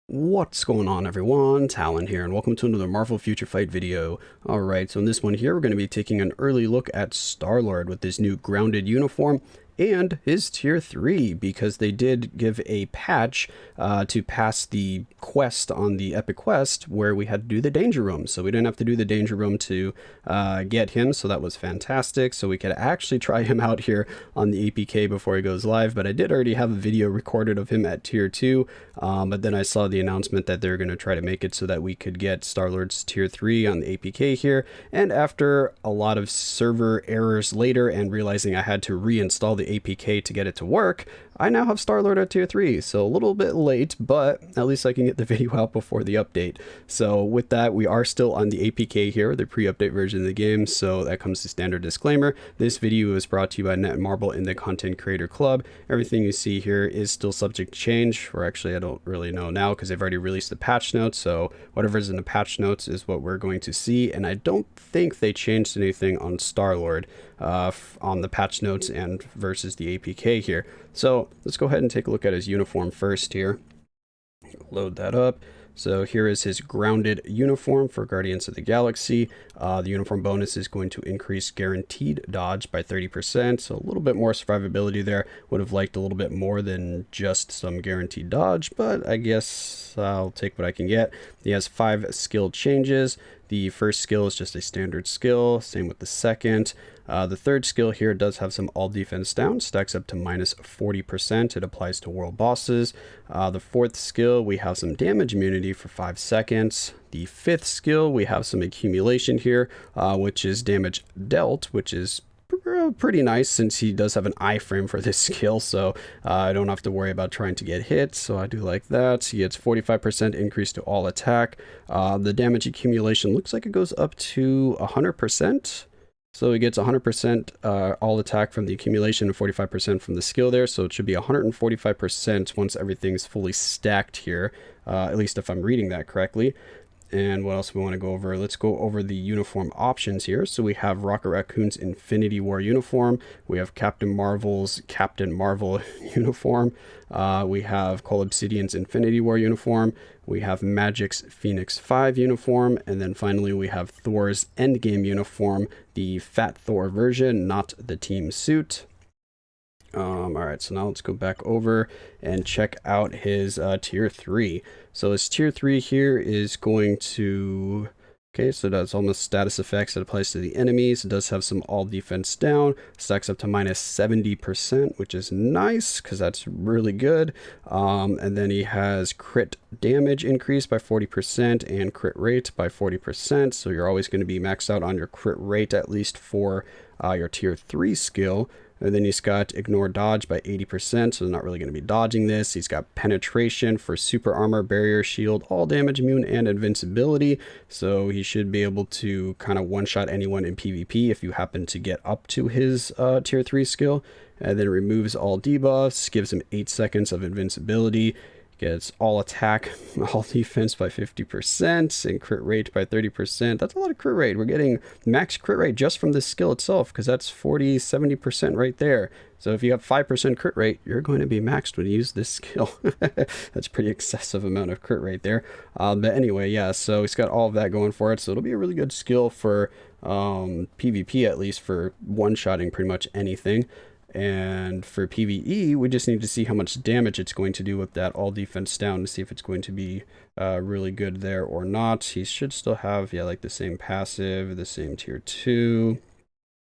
What's going on, everyone? Talen here, and welcome to another Marvel Future Fight video. Alright, so in this one here, we're going to be taking an early look at Star-Lord with his new grounded uniform and his tier 3, because they did give a patch to pass the quest on the epic quest where we had to do the danger room. So we didn't have to do the danger room to get him, so that was fantastic. So we could actually try him out here on the APK before he goes live, but I did already have a video recorded of him at tier 2, but then I saw the announcement that they're going to try to make it so that we could get Star-Lord's tier 3 on the APK here, and after a lot of server errors later and realizing I had to reinstall the APK to get it to work, I now have Star-Lord at tier 3, so a little bit late, but at least I can get the video out before the update. So with that, we are still on the APK here, the pre-update version of the game, so that comes the standard disclaimer. This video is brought to you by Netmarble in the Content Creator Club. Everything you see here is still subject to change, or actually I don't really know now because they've already released the patch notes, so whatever's in the patch notes is what we're going to see, and I don't think they changed anything on Star-Lord on the patch notes and versus the APK here. So let's go ahead and take a look at his uniform first here. Load that up. So here is his grounded uniform for Guardians of the Galaxy. The uniform bonus is going to increase guaranteed dodge by 30%, so a little bit more survivability there. Would have liked a little bit more than just some guaranteed dodge, but I guess I'll take what I can get. He has 5 skill changes. The first skill is just a standard skill, same with the second. The third skill here does have some all defense down, stacks up to minus 40%. It applies to world bosses. The fourth skill, we have some damage immunity for 5 seconds. The fifth skill, we have some accumulation here, which is damage dealt, which is pretty nice since he does have an iframe for this skill, so I don't have to worry about trying to get hit, so I do like that. He gets 45% increase to all attack. The damage accumulation looks like it goes up to 100%. So he gets 100% all attack from the accumulation and 45% from the skill there. So it should be 145% once everything's fully stacked here, at least if I'm reading that correctly. And what else we want to go over? Let's go over the uniform options here. So we have Rocket Raccoon's Infinity War uniform. We have Captain Marvel's Captain Marvel uniform. We have Cole Obsidian's Infinity War uniform. We have Magic's Phoenix 5 uniform. And then finally we have Thor's Endgame uniform, the Fat Thor version, not the team suit. All right, so now let's go back over and check out his tier 3. So his tier 3 here is going to, okay, so that's almost status effects that applies to the enemies. It does have some all defense down, stacks up to minus 70%, which is nice because that's really good. And then he has crit damage increase by 40% and crit rate by 40%. So you're always going to be maxed out on your crit rate, at least for your tier 3 skill. And then he's got ignore dodge by 80%, so they're not really going to be dodging this. He's got penetration for super armor, barrier, shield, all damage immune, and invincibility. So he should be able to kind of one-shot anyone in PvP if you happen to get up to his tier 3 skill. And then removes all debuffs, gives him 8 seconds of invincibility. Gets all attack, all defense by 50%, and crit rate by 30%. That's a lot of crit rate. We're getting max crit rate just from this skill itself, because that's 40-70% right there. So if you have 5% crit rate, you're going to be maxed when you use this skill. That's a pretty excessive amount of crit rate there. But anyway, yeah, so he's got all of that going for it. So it'll be a really good skill for PvP, at least for one-shotting pretty much anything. And for PvE, we just need to see how much damage it's going to do with that all defense down to see if it's going to be really good there or not. He should still have, yeah, like the same passive, the same tier 2.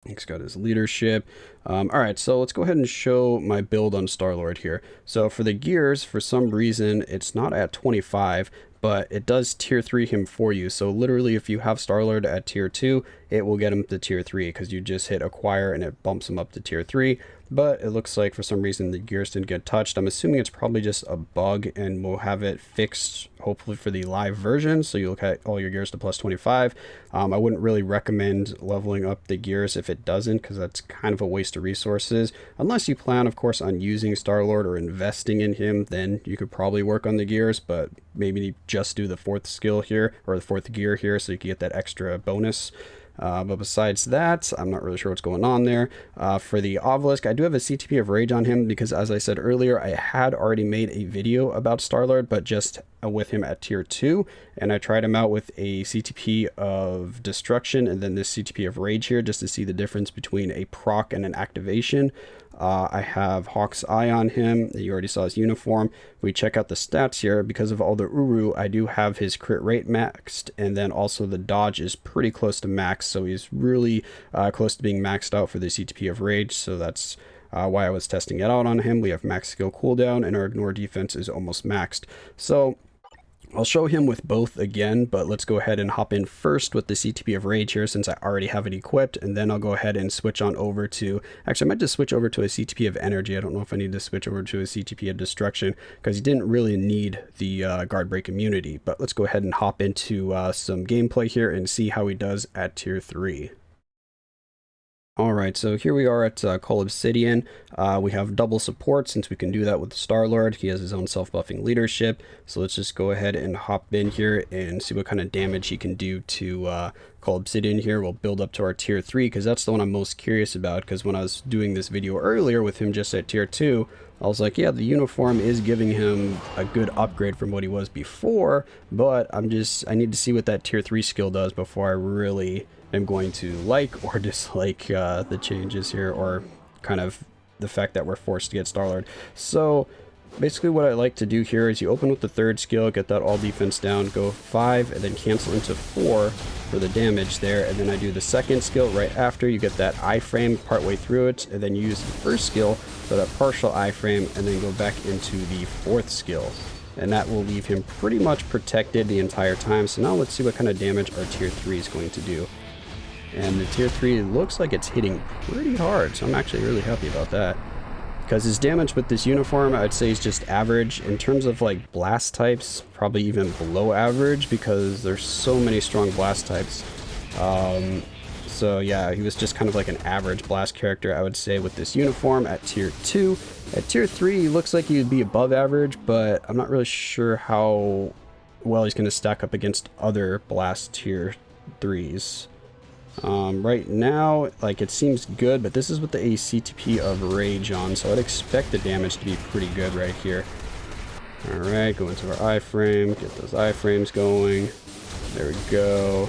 He's got his leadership. All right, so let's go ahead and show my build on Star-Lord here. So for the gears, for some reason, it's not at 25, but it does tier 3 him for you. So literally, if you have Star-Lord at tier 2, it will get him to tier 3 because you just hit acquire and it bumps him up to tier 3. But it looks like for some reason the gears didn't get touched. I'm assuming it's probably just a bug, and we'll have it fixed hopefully for the live version. So you look at all your gears to plus 25. I wouldn't really recommend leveling up the gears if it doesn't, because that's kind of a waste of resources. Unless you plan, of course, on using Star-Lord or investing in him, then you could probably work on the gears, but maybe just do the 4th skill here, or the 4th gear here, so you can get that extra bonus. But besides that, I'm not really sure what's going on there. For the Obelisk, I do have a CTP of Rage on him because, as I said earlier, I had already made a video about Star-Lord, but just with him at tier 2, and I tried him out with a CTP of Destruction and then this CTP of Rage here just to see the difference between a proc and an activation. I have Hawk's Eye on him. You already saw his uniform. If we check out the stats here, because of all the Uru, I do have his crit rate maxed, and then also the dodge is pretty close to max, so he's really close to being maxed out for the CTP of Rage, so that's why I was testing it out on him. We have max skill cooldown, and our ignore defense is almost maxed. So I'll show him with both again, but let's go ahead and hop in first with the CTP of Rage here since I already have it equipped, and then I'll go ahead and switch on over to, actually I might just switch over to a CTP of Energy. I don't know if I need to switch over to a CTP of Destruction because he didn't really need the guard break immunity, but let's go ahead and hop into some gameplay here and see how he does at tier 3. Alright, so here we are at Call Obsidian. We have double support since we can do that with Star-Lord. He has his own self-buffing leadership. So let's just go ahead and hop in here and see what kind of damage he can do to Call Obsidian here. We'll build up to our tier 3 because that's the one I'm most curious about, because when I was doing this video earlier with him just at tier 2, I was like, yeah, the uniform is giving him a good upgrade from what he was before, but I need to see what that tier 3 skill does before I really am going to like or dislike the changes here, or kind of the fact that we're forced to get Star-Lord. So basically what I like to do here is you open with the third skill, get that all defense down, go 5, and then cancel into 4 for the damage there, and then I do the second skill right after. You get that iframe partway through it, and then you use the first skill for that partial iframe, and then go back into the fourth skill. And that will leave him pretty much protected the entire time. So now let's see what kind of damage our tier 3 is going to do. And the tier 3 looks like it's hitting pretty hard, so I'm actually really happy about that. Because his damage with this uniform, I'd say is just average. In terms of like blast types, probably even below average, because there's so many strong blast types. So yeah, he was just kind of like an average blast character, I would say, with this uniform at tier 2. At tier 3, he looks like he'd be above average, but I'm not really sure how well he's going to stack up against other blast tier 3s. Right now, like, it seems good, but this is with the CTP of Rage on, so I'd expect the damage to be pretty good right here. Alright, go into our iframe, get those iframes going. There we go.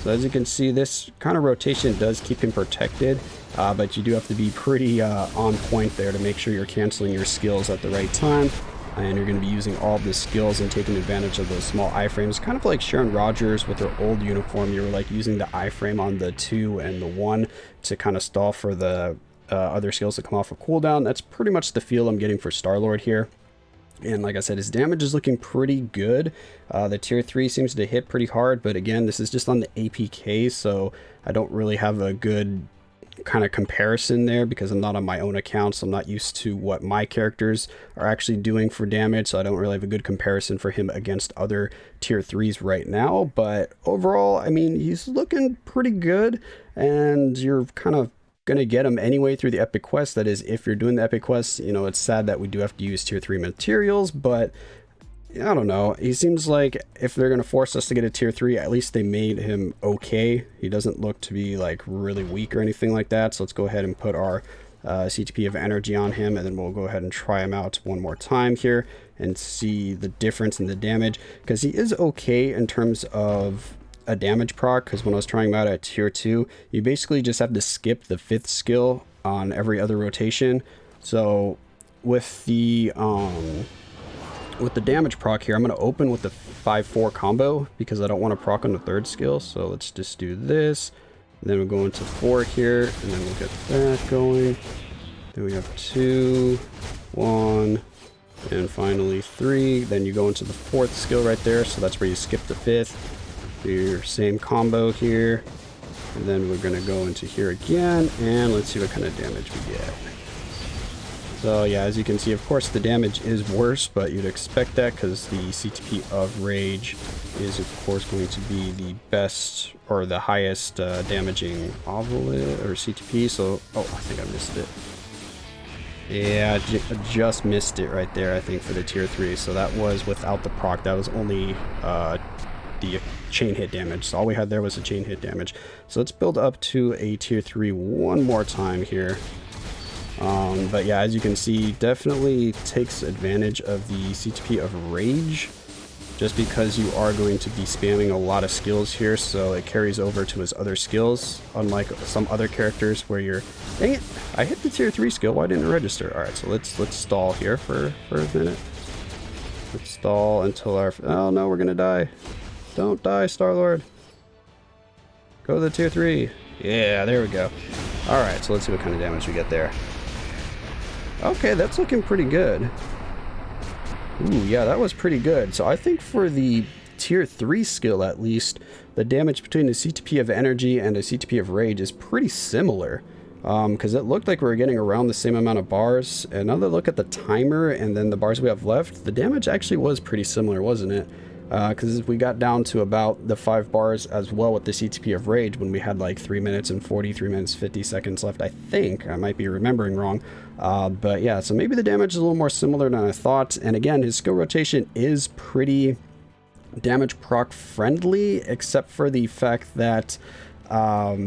So as you can see, this kind of rotation does keep him protected, but you do have to be pretty on point there to make sure you're canceling your skills at the right time. And you're going to be using all of the skills and taking advantage of those small iframes. Kind of like Sharon Rogers with her old uniform. You were like using the iframe on the 2 and the 1 to kind of stall for the other skills to come off of cooldown. That's pretty much the feel I'm getting for Star-Lord here. And like I said, his damage is looking pretty good. The tier 3 seems to hit pretty hard, but again, this is just on the APK, so I don't really have a good kind of comparison there because I'm not on my own account, so I'm not used to what my characters are actually doing for damage, so I don't really have a good comparison for him against other tier 3s right now. But overall, I mean, he's looking pretty good, and you're kind of gonna get him anyway through the epic quest. That is, if you're doing the epic quest. You know, it's sad that we do have to use tier 3 materials, but I don't know. He seems like if they're going to force us to get a tier 3, at least they made him okay. He doesn't look to be like really weak or anything like that. So let's go ahead and put our CTP of Energy on him, and then we'll go ahead and try him out one more time here and see the difference in the damage, because he is okay in terms of a damage proc. Because when I was trying him out at tier 2, you basically just have to skip the 5th skill on every other rotation. So with the damage proc here, I'm going to open with the 5-4 combo because I don't want to proc on the 3rd skill. So let's just do this. And then we'll go into 4 here, and then we'll get that going. Then we have 2, 1, and finally 3. Then you go into the 4th skill right there. So that's where you skip the 5th. Do your same combo here. And then we're going to go into here again, and let's see what kind of damage we get. So yeah, as you can see, of course, the damage is worse, but you'd expect that because the CTP of Rage is, of course, going to be the best or the highest damaging Obelisk or CTP. So, oh, I think I missed it. Yeah, just missed it right there, I think, for the tier 3. So that was without the proc. That was only the the chain hit damage. So all we had there was a chain hit damage. So let's build up to a tier 3 one more time here. But yeah, as you can see, definitely takes advantage of the Ctp of Rage, just because you are going to be spamming a lot of skills here, so it carries over to his other skills, unlike some other characters where you're... Dang it! I hit the tier 3 skill, why didn't it register? Alright, so let's stall here for a minute. Let's stall until our... Oh no, we're gonna die. Don't die, Star-Lord. Go to the tier 3. Yeah, there we go. Alright, so let's see what kind of damage we get there. Okay, that's looking pretty good. Ooh, yeah, that was pretty good. So I think for the tier 3 skill at least, the damage between the Ctp of Energy and the Ctp of Rage is pretty similar. Because it looked like we were getting around the same amount of bars. Another look at the timer and then the bars we have left, the damage actually was pretty similar, wasn't it? Because we got down to about the 5 bars as well with the Ctp of Rage when we had like 3 minutes and 3 minutes 50 seconds left, I think. I might be remembering wrong. But yeah, so maybe the damage is a little more similar than I thought. And again, his skill rotation is pretty damage proc friendly, except for the fact that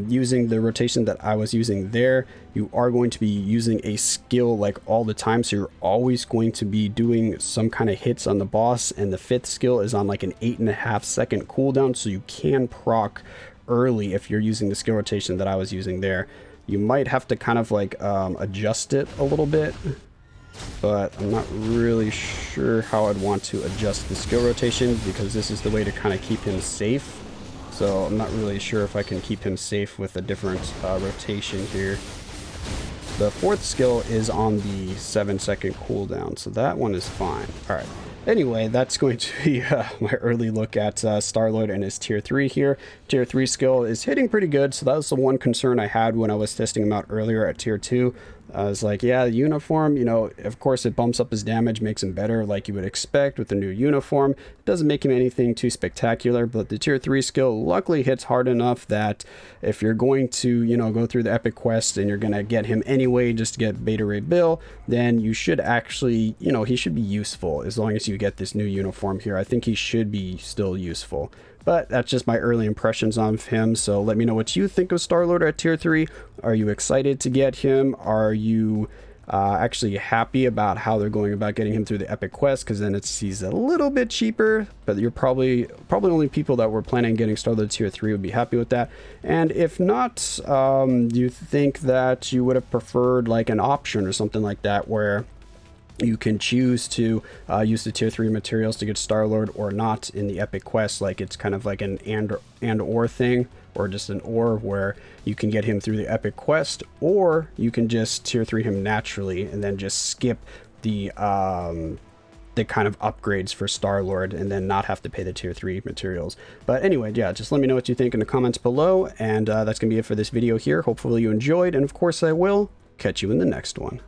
using the rotation that I was using there, you are going to be using a skill like all the time, so you're always going to be doing some kind of hits on the boss, and the 5th skill is on like an 8.5 second cooldown, so you can proc early if you're using the skill rotation that I was using there. You might have to kind of like adjust it a little bit, but I'm not really sure how I'd want to adjust the skill rotation, because this is the way to kind of keep him safe. So I'm not really sure if I can keep him safe with a different rotation here. The 4th skill is on the 7-second cooldown, so that one is fine. All right. Anyway, that's going to be my early look at Star-Lord and his tier 3 here. Tier 3 skill is hitting pretty good, so that was the one concern I had when I was testing him out earlier at tier 2. I was like, yeah, the uniform, you know, of course it bumps up his damage, makes him better like you would expect with the new uniform. It doesn't make him anything too spectacular, but the tier 3 skill luckily hits hard enough that if you're going to, you know, go through the epic quest and you're going to get him anyway just to get Beta Ray Bill, then you should actually, you know, he should be useful as long as you get this new uniform here. I think he should be still useful. But that's just my early impressions of him, so let me know what you think of Star-Lord at tier 3. Are you excited to get him? Are you actually happy about how they're going about getting him through the epic quest? Because then he's a little bit cheaper, but you're probably only people that were planning on getting Star-Lord tier 3 would be happy with that. And if not, do you think that you would have preferred like an option or something like that where you can choose to use the tier 3 materials to get Star-Lord or not in the epic quest, like it's kind of like an and or thing, or just an or where you can get him through the epic quest, or you can just tier 3 him naturally and then just skip the kind of upgrades for Star-Lord and then not have to pay the tier 3 materials. But anyway, yeah, just let me know what you think in the comments below, and that's gonna be it for this video here. Hopefully you enjoyed, and of course I will catch you in the next one.